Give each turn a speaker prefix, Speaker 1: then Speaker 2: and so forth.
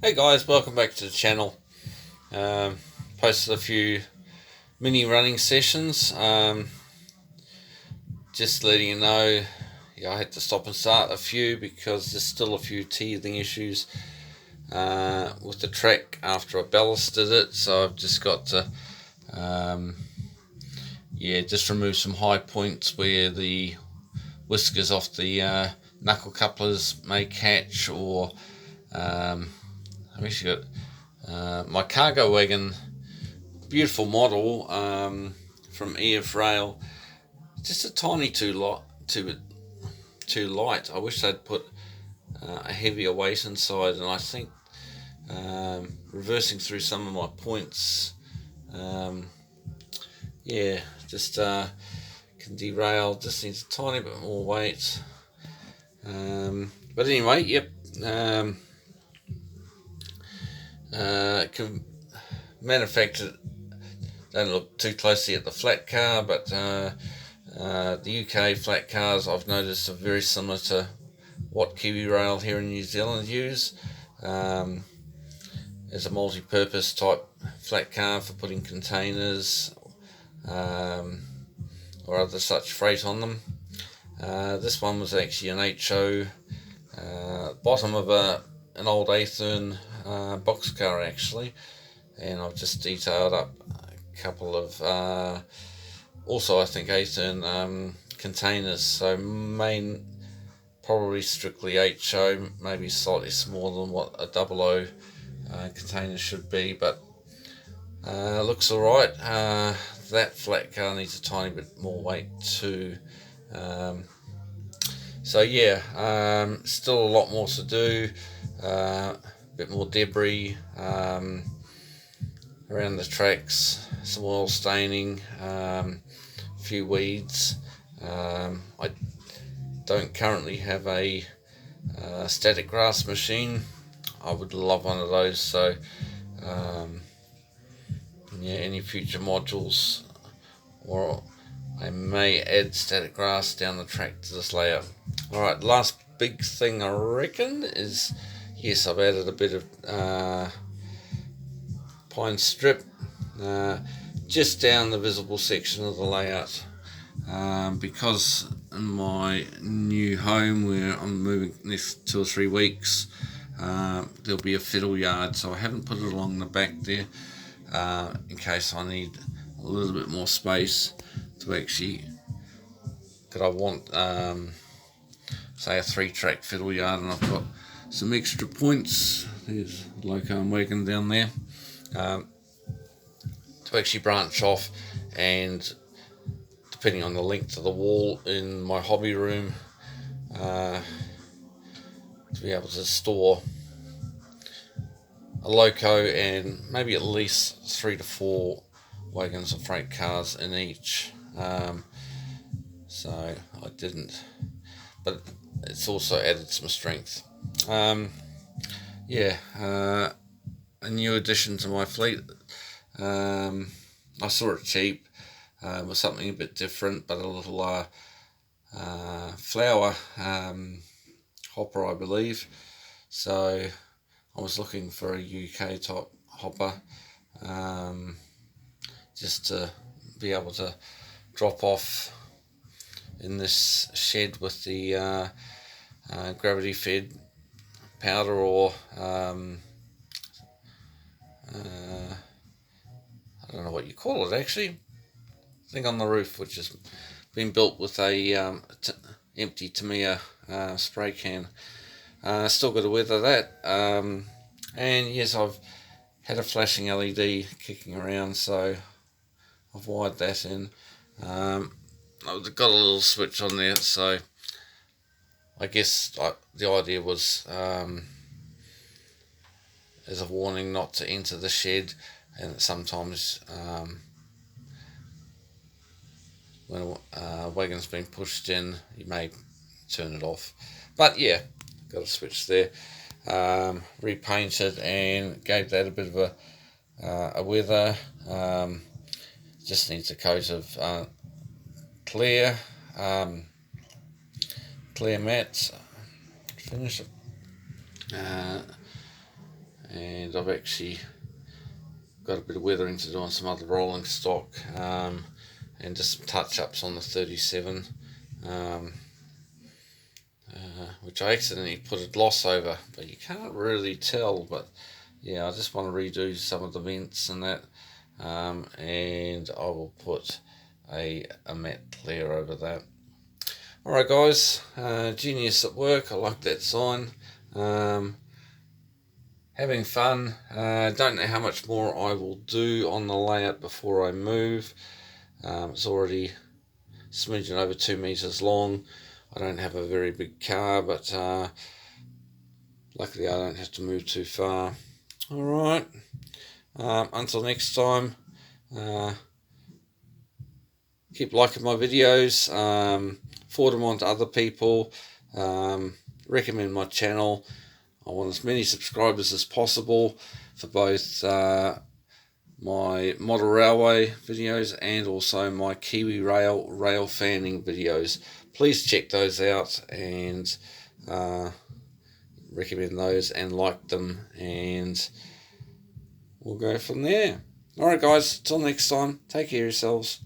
Speaker 1: Hey guys, welcome back to the channel. Posted a few mini running sessions. Just letting you know, I had to stop and start a few because there's still a few teething issues with the track after I ballasted it. So I've just got to just remove some high points where the whiskers off the knuckle couplers may catch, or I've actually got my cargo wagon, beautiful model from EF Rail, just a tiny too light. I wish they'd put a heavier weight inside, and I think reversing through some of my points, just can derail. Just needs a tiny bit more weight. But anyway, yep. Manufactured, don't look too closely at the flat car, but the UK flat cars I've noticed are very similar to what Kiwi Rail here in New Zealand use. As a multi-purpose type flat car for putting containers or other such freight on them. This one was actually an HO, bottom of an old Athern boxcar actually, and I've just detailed up a couple of also I think Athern containers, so probably strictly HO, maybe slightly smaller than what a 00 container should be, but looks alright. That flat car needs a tiny bit more weight too. So yeah, still a lot more to do. A bit more debris around the tracks, some oil staining, a few weeds. I don't currently have a static grass machine. I would love one of those, so any future modules, or I may add static grass down the track to this layout. Alright, last big thing I reckon is, yes, I've added a bit of pine strip just down the visible section of the layout, because in my new home where I'm moving next 2 or 3 weeks, there'll be a fiddle yard, so I haven't put it along the back there in case I need a little bit more space to actually, because I want say a 3-track fiddle yard, and I've got some extra points. There's a loco and wagon down there to actually branch off, and depending on the length of the wall in my hobby room, to be able to store a loco and maybe at least 3 to 4 wagons or freight cars in each. So I didn't, but it's also added some strength. A new addition to my fleet. I saw it cheap, was something a bit different, but a little flower hopper, I believe. So I was looking for a UK type hopper, just to be able to drop off in this shed with the gravity fed powder, or I don't know what you call it actually, thing on the roof, which has been built with a empty Tamiya spray can. Still got to weather that, and yes, I've had a flashing LED kicking around, so I've wired that in. I've got a little switch on there, so I guess the idea was as a warning not to enter the shed, and sometimes when a wagon's been pushed in, you may turn it off. But yeah, got a switch there. Repainted and gave that a bit of a weather. Just needs a coat of clear matte finish, and I've actually got a bit of weathering to do on some other rolling stock, and just some touch-ups on the 37, which I accidentally put a gloss over, but you can't really tell. But yeah, I just want to redo some of the vents and that, and I will put a matte clear over that. Alright guys, genius at work, I like that sign. Having fun. Don't know how much more I will do on the layout before I move. It's already smidgen over 2 meters long. I don't have a very big car, but luckily I don't have to move too far. Alright, until next time, keep liking my videos, forward them on to other people, recommend my channel. I want as many subscribers as possible for both my model railway videos and also my Kiwi rail fanning videos. Please check those out and recommend those and like them, and we'll go from there. Alright guys, till next time, take care of yourselves.